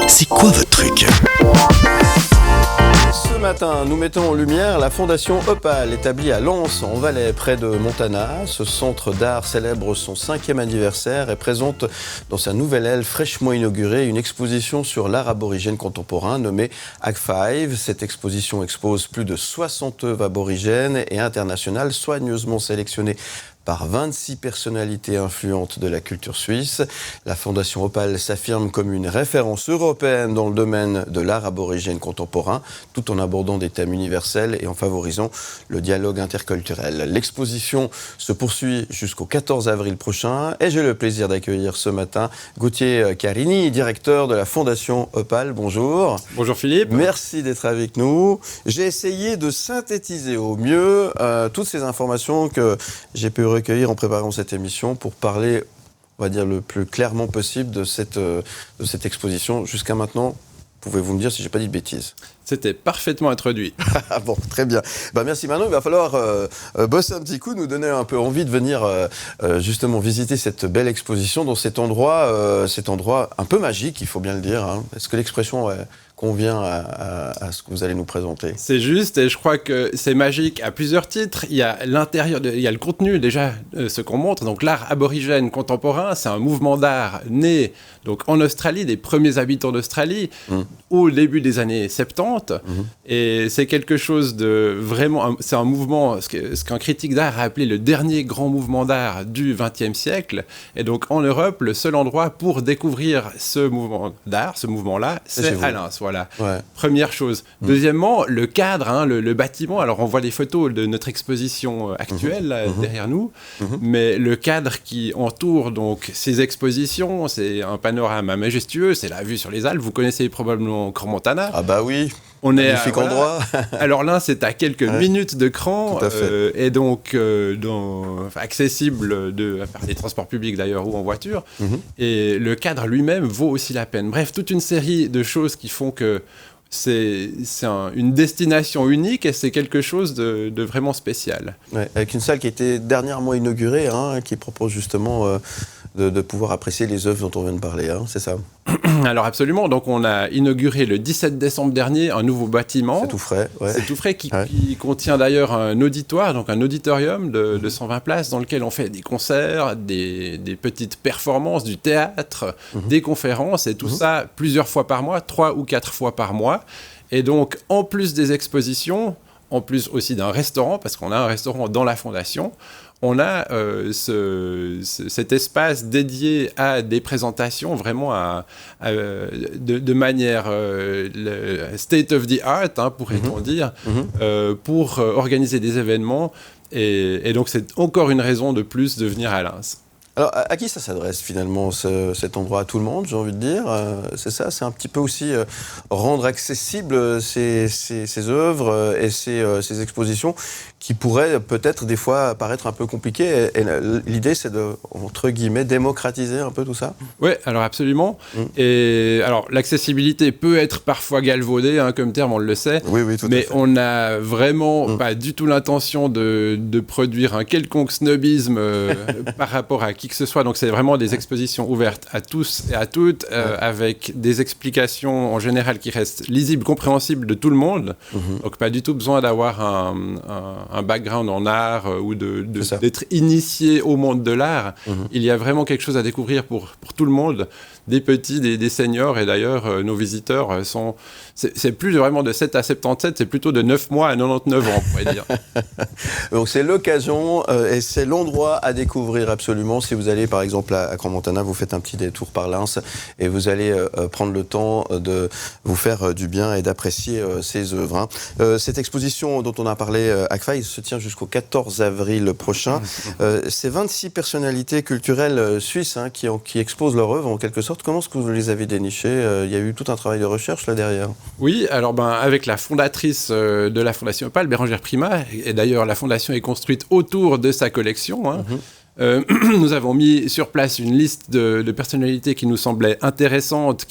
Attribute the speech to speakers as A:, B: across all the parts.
A: C'est quoi votre truc ?
B: Ce matin, nous mettons en lumière la fondation Opale, établie à Lens, en Valais, près de Montana. Ce centre d'art célèbre son 5e anniversaire et présente dans sa nouvelle aile fraîchement inaugurée une exposition sur l'art aborigène contemporain nommée Ag5. Cette exposition expose plus de 60 œuvres aborigènes et internationales soigneusement sélectionnées par 26 personnalités influentes de la culture suisse. La Fondation Opale s'affirme comme une référence européenne dans le domaine de l'art aborigène contemporain, tout en abordant des thèmes universels et en favorisant le dialogue interculturel. L'exposition se poursuit jusqu'au 14 avril prochain et j'ai le plaisir d'accueillir ce matin Gauthier Carini, directeur de la Fondation Opale. Bonjour.
C: Bonjour Philippe.
B: Merci d'être avec nous. J'ai essayé de synthétiser au mieux toutes ces informations que j'ai pu recueillir en préparant cette émission pour parler, on va dire, le plus clairement possible de cette exposition. Jusqu'à maintenant, pouvez-vous me dire si je n'ai pas dit de bêtises ?
C: C'était parfaitement introduit.
B: Bon, très bien. Merci Manon, il va falloir bosser un petit coup, nous donner un peu envie de venir justement visiter cette belle exposition dans cet endroit un peu magique, il faut bien le dire. Hein. Est-ce que l'expression convient à ce que vous allez nous présenter ?
C: C'est juste, et je crois que c'est magique à plusieurs titres. Il y a l'intérieur, il y a le contenu déjà, ce qu'on montre. Donc l'art aborigène contemporain, c'est un mouvement d'art né donc en Australie, des premiers habitants d'Australie, au début des années 70. Et c'est quelque chose de vraiment, c'est un mouvement, ce qu'un critique d'art a appelé le dernier grand mouvement d'art du XXe siècle. Et donc en Europe, le seul endroit pour découvrir ce mouvement d'art, ce mouvement-là, c'est à Lens. Voilà. Ouais. Première chose. Deuxièmement, le cadre, le bâtiment. Alors on voit les photos de notre exposition actuelle là, derrière nous, mais le cadre qui entoure donc ces expositions, c'est un panorama majestueux, c'est la vue sur les Alpes. Vous connaissez probablement Crans-Montana.
B: Ah bah oui.
C: On est
B: magnifique endroit.
C: Alors là, c'est à quelques minutes de Crans, et donc accessible par des transports publics d'ailleurs ou en voiture. Et le cadre lui-même vaut aussi la peine. Bref, toute une série de choses qui font que c'est une destination unique et c'est quelque chose de vraiment spécial.
B: Ouais, avec une salle qui a été dernièrement inaugurée, qui propose justement de pouvoir apprécier les œuvres dont on vient de parler, c'est ça ?
C: Alors absolument, donc on a inauguré le 17 décembre dernier un nouveau bâtiment.
B: C'est tout frais. Ouais.
C: C'est tout frais qui contient d'ailleurs un auditoire, donc un auditorium de 120 places dans lequel on fait des concerts, des petites performances, du théâtre, des conférences et tout ça plusieurs fois par mois, 3 ou 4 fois par mois. Et donc en plus des expositions, en plus aussi d'un restaurant, parce qu'on a un restaurant dans la fondation, on a cet espace dédié à des présentations vraiment de manière state of the art, pourrait-on dire, pour organiser des événements. Et donc, c'est encore une raison de plus de venir à Lens.
B: Alors, à qui ça s'adresse finalement, cet endroit ? À tout le monde, j'ai envie de dire. C'est ça, c'est un petit peu aussi rendre accessibles ces œuvres et ces expositions qui pourraient peut-être des fois paraître un peu compliquées. Et l'idée, c'est de, entre guillemets, démocratiser un peu tout ça ?
C: Oui, alors absolument. Et alors, l'accessibilité peut être parfois galvaudée, comme terme, on le sait.
B: Oui, tout à fait.
C: Mais on n'a vraiment pas du tout l'intention de produire un quelconque snobisme par rapport à qui que ce soit. Donc, c'est vraiment des expositions ouvertes à tous et à toutes, avec des explications en général qui restent lisibles, compréhensibles de tout le monde. Donc, pas du tout besoin d'avoir un background en art ou d'être initié au monde de l'art. Il y a vraiment quelque chose à découvrir pour tout le monde, des petits, des seniors, et d'ailleurs nos visiteurs sont... C'est plus vraiment de 7 à 77, c'est plutôt de 9 mois à 99 ans, on pourrait dire.
B: Donc c'est l'occasion et c'est l'endroit à découvrir absolument. Si vous allez par exemple à Crans-Montana, vous faites un petit détour par Lens et vous allez prendre le temps de vous faire du bien et d'apprécier ces œuvres. Cette exposition dont on a parlé, Ag5, se tient jusqu'au 14 avril prochain. C'est 26 personnalités culturelles suisses qui exposent leurs œuvres en quelque sorte. Comment est-ce que vous les avez dénichées ? Il y a eu tout un travail de recherche là derrière.
C: Oui, alors avec la fondatrice de la Fondation Opale, Bérangère Prima, et d'ailleurs la fondation est construite autour de sa collection. Nous avons mis sur place une liste de personnalités qui nous semblaient intéressantes,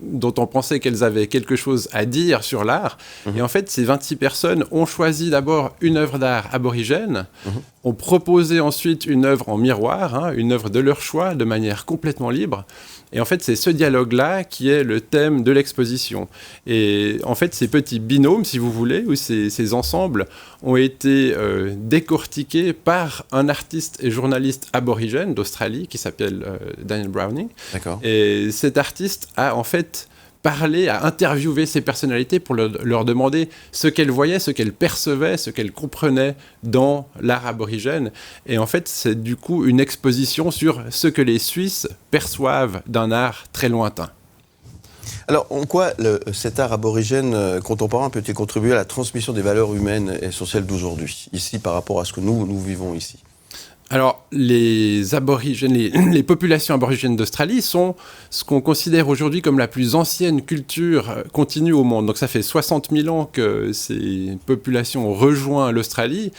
C: dont on pensait qu'elles avaient quelque chose à dire sur l'art. Et en fait, ces 26 personnes ont choisi d'abord une œuvre d'art aborigène, ont proposé ensuite une œuvre en miroir, une œuvre de leur choix, de manière complètement libre. Et en fait, c'est ce dialogue-là qui est le thème de l'exposition. Et en fait, ces petits binômes, si vous voulez, ou ces ensembles, ont été décortiqués par un artiste et journaliste aborigène d'Australie qui s'appelle Daniel Browning.
B: D'accord.
C: Et cet artiste a en fait parlé, a interviewé ces personnalités pour leur demander ce qu'elles voyaient, ce qu'elles percevaient, ce qu'elles comprenaient dans l'art aborigène. Et en fait, c'est du coup une exposition sur ce que les Suisses perçoivent d'un art très lointain.
B: Alors, en quoi cet art aborigène contemporain peut-il contribuer à la transmission des valeurs humaines essentielles d'aujourd'hui, ici, par rapport à ce que nous vivons ici ?
C: Alors, les populations aborigènes d'Australie sont ce qu'on considère aujourd'hui comme la plus ancienne culture continue au monde. Donc, ça fait 60 000 ans que ces populations ont rejoint l'Australie.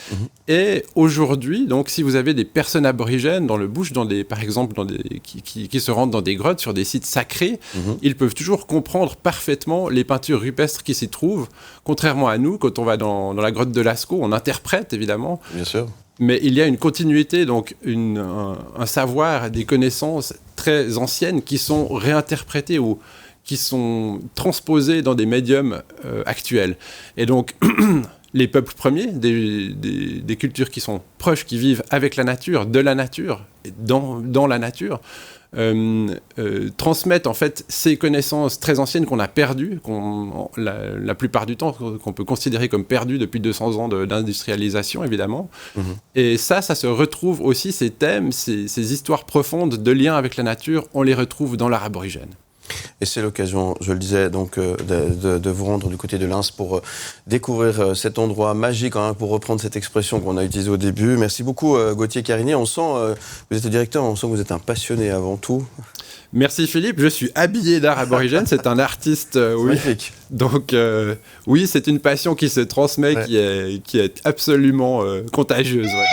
C: Et aujourd'hui, donc, si vous avez des personnes aborigènes dans le bush, par exemple, qui se rendent dans des grottes, sur des sites sacrés, ils peuvent toujours comprendre parfaitement les peintures rupestres qui s'y trouvent. Contrairement à nous, quand on va dans la grotte de Lascaux, on interprète, évidemment.
B: Bien sûr.
C: Mais il y a une continuité, donc un savoir, des connaissances très anciennes qui sont réinterprétées ou qui sont transposées dans des médiums actuels. Et donc, les peuples premiers, des cultures qui sont proches, qui vivent avec la nature, de la nature, dans la nature, transmettent en fait ces connaissances très anciennes qu'on a perdues, la plupart du temps qu'on peut considérer comme perdues depuis 200 ans d'industrialisation évidemment. Et ça se retrouve aussi, ces thèmes, ces histoires profondes de liens avec la nature, on les retrouve dans l'art aborigène.
B: Et c'est l'occasion, je le disais, donc, de vous rendre du côté de Lens pour découvrir cet endroit magique, pour reprendre cette expression qu'on a utilisée au début. Merci beaucoup, Gauthier Carigné. On sent, vous êtes le directeur, on sent que vous êtes un passionné avant tout.
C: Merci Philippe, je suis habillé d'art aborigène, c'est un artiste, oui.
B: Magnifique.
C: Donc oui, c'est une passion qui se transmet, qui est absolument contagieuse. Ouais.